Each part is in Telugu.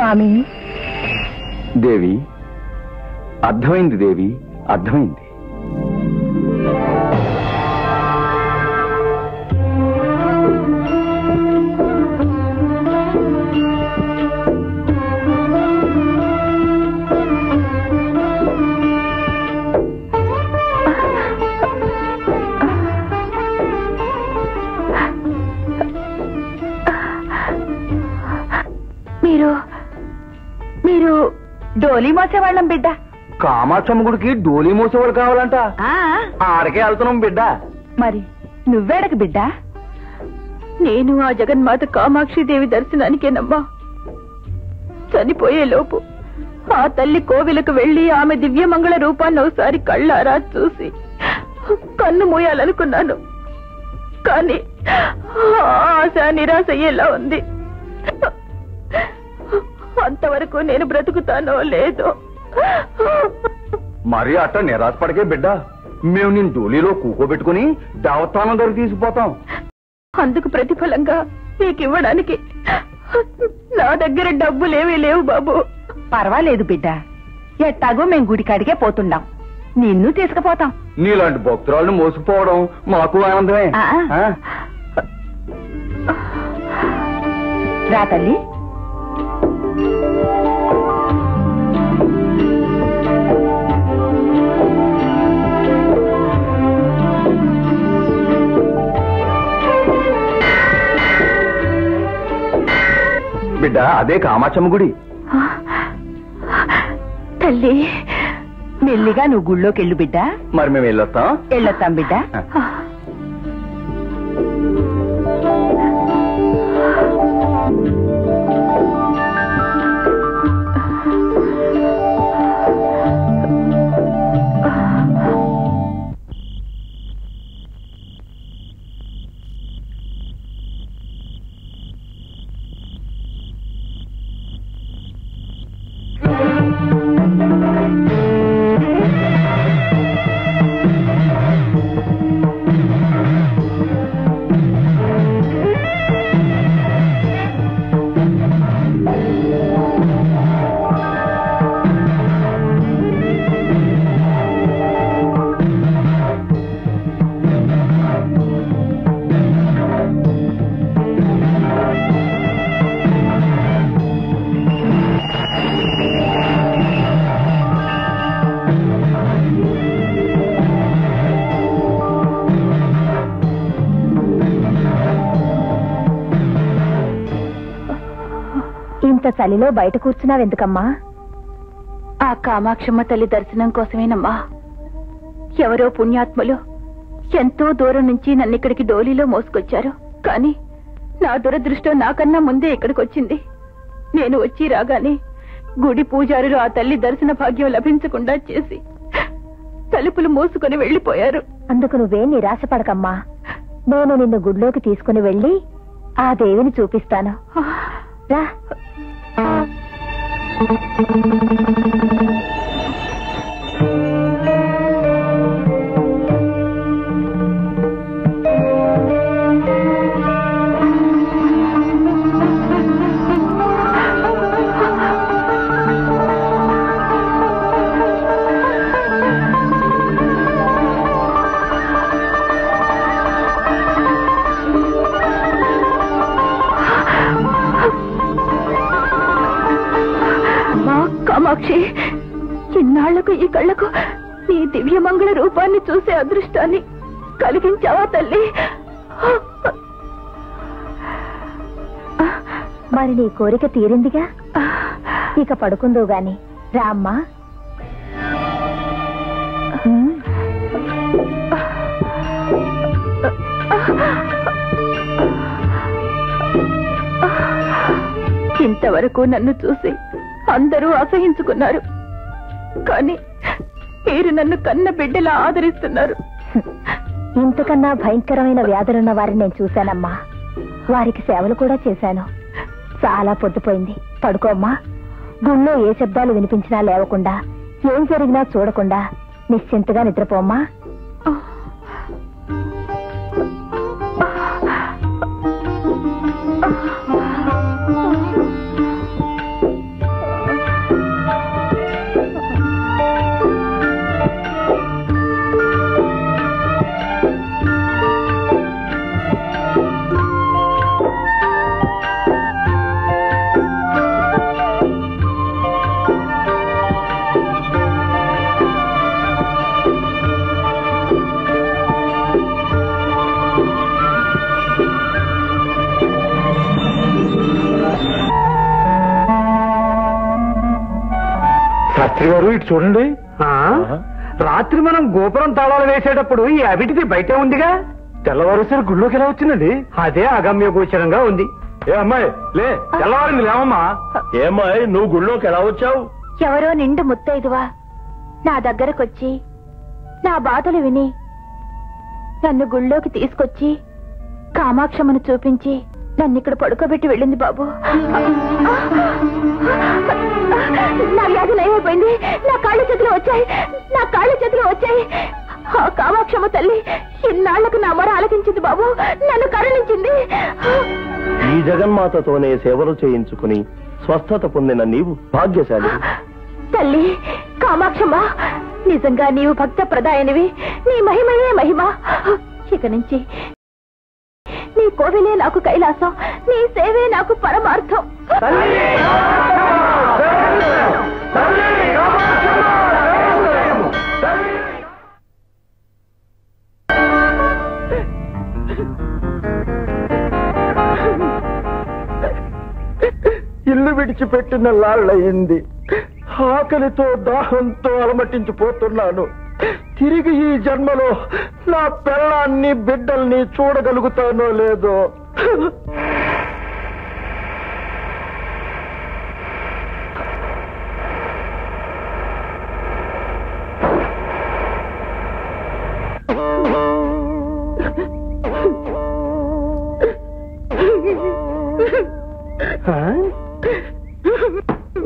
స్వామి. దేవి, అర్థమైంది దేవి, అర్థమైంది. మీరు డోలీ మోసేవాళ్ళం బిడ్డ. కామాక్షమ్మ గుడికి డోలీ మోసేవాడు కావాలంట. ఆడకే వెళ్తున్నాం బిడ్డ. మరి నువ్వేడకు బిడ్డ? నేను ఆ జగన్మాత కామాక్షిదేవి దర్శనానికేనమ్మా. చనిపోయే లోపు ఆ తల్లి కోవిలకు వెళ్లి ఆమె దివ్యమంగళ రూపాన్ని ఒకసారి కళ్ళారా చూసి కన్ను మూయాలనుకున్నాను. కానీ ఆశ నిరాశ అయ్యేలా ఉంది. అంతవరకు నేను బ్రతుకుతానో లేదో. మరి అట్ట నిరాశపడకే బిడ్డ. మేము నేను డోలీలో కూకోబెట్టుకుని దేవస్థానం దగ్గర తీసుకుపోతాం. అందుకు ప్రతిఫలంగా నీకు ఇవ్వడానికి నా దగ్గర డబ్బులేమీ లేవు బాబు. పర్వాలేదు బిడ్డ, ఎట్టాగో మేం గుడికాడికే పోతున్నాం, నిన్ను తీసుకుపోతాం. నీలాంటి భక్తురాలను మోసుకుపోవడం మాకు ఆనందమే. రా తల్లి. బిడ్డ, అదే కామాక్షమ్మ గుడి. తల్లి, మెల్లిగా నువ్వు గుళ్ళోకి వెళ్ళు బిడ్డ. మరి మేము వెళ్ళొస్తాం బిడ్డ. ఇంత చలిలో బయట కూర్చున్నావెందుకమ్మా? ఆ కామాక్షమ్మ తల్లి దర్శనం కోసమేనమ్మా. ఎవరో పుణ్యాత్ములు ఎంతో దూరం నుంచి నన్ను ఇక్కడికి డోలీలో మోసుకొచ్చారు. కానీ నా దురదృష్టం నాకన్నా ముందే ఇక్కడికి వచ్చింది. నేను వచ్చి రాగానే గుడి పూజారులు ఆ తల్లి దర్శన భాగ్యం లభించకుండా చేసి తలుపులు మూసుకొని వెళ్లిపోయారు. అందుకు నువ్వే నిరాశపడకమ్మా. నేను నిన్ను గుడిలోకి తీసుకుని వెళ్లి ఆ దేవిని చూపిస్తాను. రా. కామాక్షి, ఇన్నాళ్లకు ఈ కళ్లకు నీ దివ్యమంగళ రూపాన్ని చూసే అదృష్టాన్ని కలిగించావా తల్లి? మరి నీ కోరిక తీరిందిగా, ఇక పడుకుందో గాని. రామ్మా. ఇంతవరకు నన్ను చూసి అందరూ అసహించుకున్నారు. కానీ మీరు నన్ను కన్న బిడ్డలా ఆదరిస్తున్నారు. ఇంతకన్నా భయంకరమైన వ్యాధులున్న వారిని నేను చూశానమ్మా. వారికి సేవలు కూడా చేశాను. చాలా పొద్దుపోయింది, పడుకోమ్మా. గుళ్ళో ఏ శబ్దాలు వినిపించినా లేవకుండా, ఏం జరిగినా చూడకుండా నిశ్చింతగా నిద్రపోమ్మా. శాస్త్రి గారు ఇటు చూడండి. రాత్రి మనం గోపురం తాళాలు వేసేటప్పుడు ఈ అవిటిది బయటే ఉందిగా, తెల్లవారుసరి గుళ్ళోకి ఎలా వచ్చిందండి? అదే అగమ్య గోచరంగా ఉంది. ఏ అమ్మాయి లే, తెల్లవారింది లేవమ్మా. ఏమ్మాయి నువ్వు గుళ్ళోకి ఎలా వచ్చావు? ఎవరో నిండు ముత్తైదువా నా దగ్గరకొచ్చి నా బాధలు విని నన్ను గుళ్ళోకి తీసుకొచ్చి కామాక్షమ్మను చూపించి నన్ను ఇక్కడ పడుకోబెట్టి వెళ్ళింది బాబు. నా వ్యాధి నయమైపోయింది. నా కాళ్ళ చేతులు వచ్చాయి. ఆ కామాక్షమ్మ తల్లి ఇన్నాళ్లకు నా మొర ఆలకించింది బాబు, నన్ను కరుణించింది. ఈ జగన్మాతతోనే సేవలు చేయించుకుని స్వస్థత పొందిన నీవు భాగ్యశాలి. తల్లి కామాక్షమ్మ, నిజంగా నీవు భక్త ప్రదాయనివి. నీ మహిమయే మహిమ. ఇక నుంచి నీ కోవిలే నాకు కైలాసం, నీ సేవే నాకు పరమార్థం. ఇల్లు విడిచిపెట్టిన లాళ్ళయింది. ఆకలితో దాహంతో అలమటించిపోతున్నాను. తిరిగి ఈ జన్మలో నా పిల్లాన్ని బిడ్డల్ని చూడగలుగుతానో లేదో.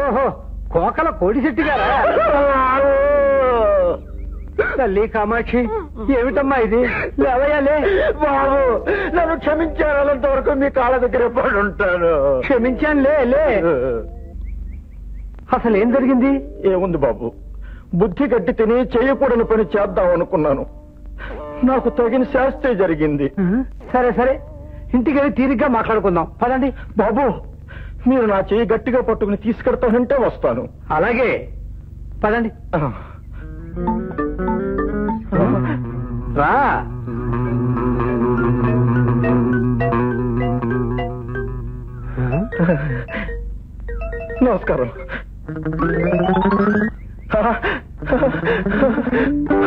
ఓహో, కోకల కోడిశెట్టి గారా? తల్లి కామాక్షి, ఏమిటమ్మా ఇది? లేవయాలే బాబు, నన్ను క్షమించారంత వరకు మీ కాళ్ళ దగ్గర పడి ఉంటాను. క్షమించానులే. లే, అసలు ఏం జరిగింది? ఏముంది బాబు, బుద్ధి గట్టి తిని చేయకూడని పని చేద్దాం అనుకున్నాను. నాకు తగిన శాస్త్రే జరిగింది. సరే సరే, ఇంటికి వెళ్ళి తీరిగ్గా మాట్లాడుకుందాం. పదండి. బాబు, మీరు నా చెయ్యి గట్టిగా పట్టుకుని తీసుకెడతానంటే వస్తాను. అలాగే, పదండి. రా. నమస్కారం.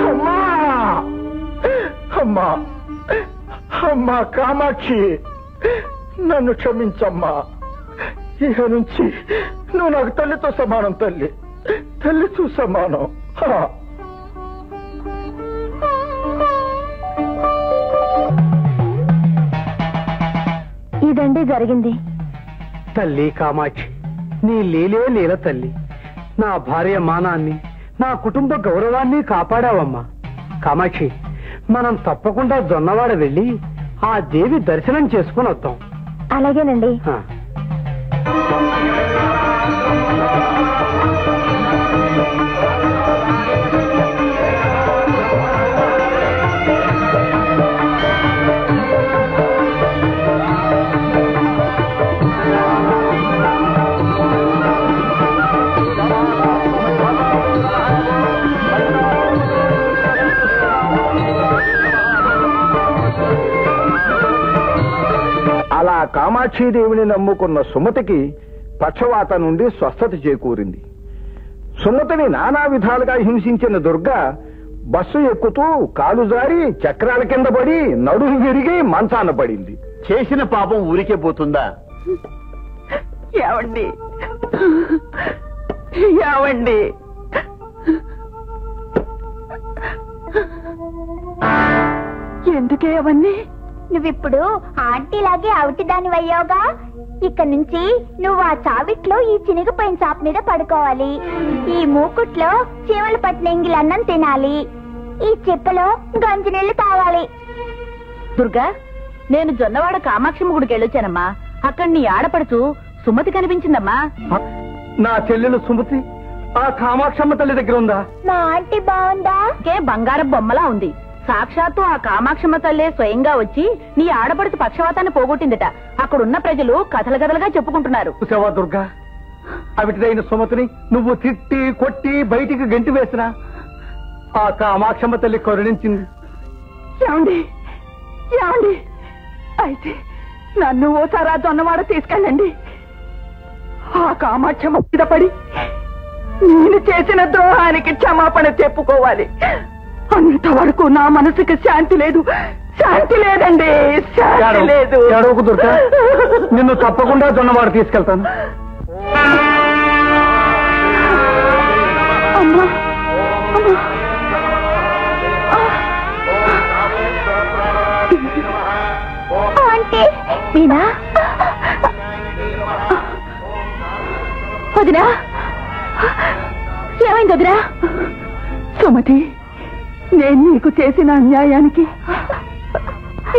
అమ్మా అమ్మా అమ్మా కామాక్షి, నన్ను క్షమించమ్మా. ఇక నుంచి నువ్వు నాకు తల్లితో సమానం. తల్లితో సమానం. ఇదండి జరిగింది. తల్లి కామాక్షి, నీ లీలే లీల తల్లి. నా భార్య మానాన్ని, నా కుటుంబ గౌరవాన్ని కాపాడావమ్మా. కామాక్షి, మనం తప్పకుండా జొన్నవాడ వెళ్ళి ఆ దేవి దర్శనం చేసుకుని వద్దాం. అలాగేనండి. అలా కామాక్షీదేవిని నమ్ముకున్న సుమతికి పక్షవాత నుండి స్వస్థత చేకూరింది. సుమతిని నానా విధాలుగా హింసించిన దుర్గా బస్సు ఎక్కుతూ కాలు జారి చక్రాల కింద పడి నడుము విరిగి మంచాన పడింది. చేసిన పాపం ఊరికే పోతుందా? ఏవండి ఏవండి, ఎందుకే అవన్నీ? నువ్విప్పుడు ఆంటీలాగే అవిటి దానివయ్యావుగా. ఇక నుంచి నువ్వు ఆ చావిట్లో ఈ చినిగిపోయిన చాప మీద పడుకోవాలి. ఈ మూకుట్లో చీమలు పట్టిన ఎంగిలన్నం తినాలి. ఈ చెప్పలో గంజి నీళ్లు తాగాలి. దుర్గా, నేను జొన్నవాడ కామాక్షమ్మ గుడికి వెళ్ళొచ్చానమ్మా. అక్కడ నీ ఆడపడుచు సుమతి కనిపించిందమ్మా. నా చెల్లెలు సుమతి ఆ కామాక్షమ్మ తల్లి దగ్గర ఉందా? మా ఆంటీ బాగుందా? బంగారం బొమ్మలా ఉంది. సాక్షాత్తు ఆ కామాక్షమ్మ తల్లే స్వయంగా వచ్చి నీ ఆడపడుచు పక్షవాతాన్ని పోగొట్టిందట. అక్కడున్న ప్రజలు కథలు కథలుగా చెప్పుకుంటున్నారు. చూసావా దుర్గా, అవిటిదైన సుమతిని నువ్వు తిట్టి కొట్టి బయటికి గెంటి వేసినా ఆ కామాక్షమ్మ తల్లి కరుణించింది. ఏమండి ఏమండి, అయితే నన్ను ఓసారా జొన్నవాడ తీసుకెళ్ళండి. ఆ కామాక్షమ్మ మీద పడి నేను చేసిన ద్రోహానికి క్షమాపణ చెప్పుకోవాలి. అంతవరకు నా మనసుకి శాంతి లేదు. శాంతి లేదండి, శాంతి లేదు. ఏడవకు దుర్గా, నిన్ను తప్పకుండా జొన్నవాడు తీసుకెళ్తాను. అమ్మా అమ్మా మీనా, వదినా, ఏమైంది వదినా? సుమతి, నేను నీకు చేసిన అన్యాయానికి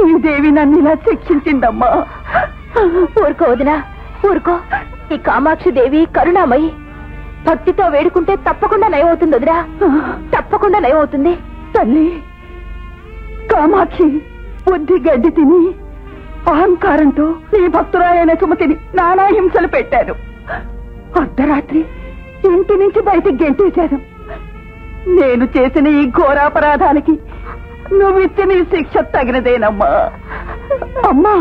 ఈ దేవి నన్ను ఇలా శిక్షించిందమ్మా. ఊరుకో వదినా, ఊరుకో. ఈ కామాక్షి దేవి కరుణామయి. భక్తితో వేడుకుంటే తప్పకుండా నయమవుతుంది వదినా, తప్పకుండా నయమవుతుంది. తల్లి, కామాక్షి బుద్ధి గడ్డి తిని అహంకారంతో నీ భక్తురాలైన సుమతిని నానా హింసలు పెట్టాను. అర్ధరాత్రి ఇంటి నుంచి బయటికి గెంటేశాను. నేను చేసిన ఈ ఘోరాపరాధానికి నువ్విచ్చిన ఈ శిక్ష తగినదేనమ్మా. అమ్మా,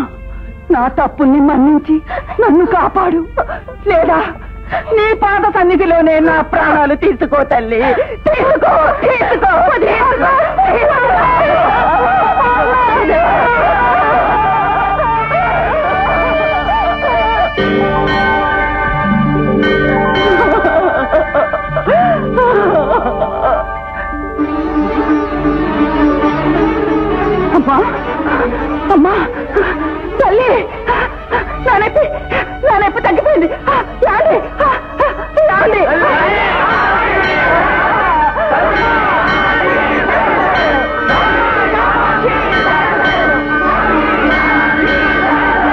నా తప్పుల్ని మన్నించి నన్ను కాపాడు, లేదా నీ పాద సన్నిధిలోనే నా ప్రాణాలు తీసుకో తల్లి, తీసుకో తీసుకో.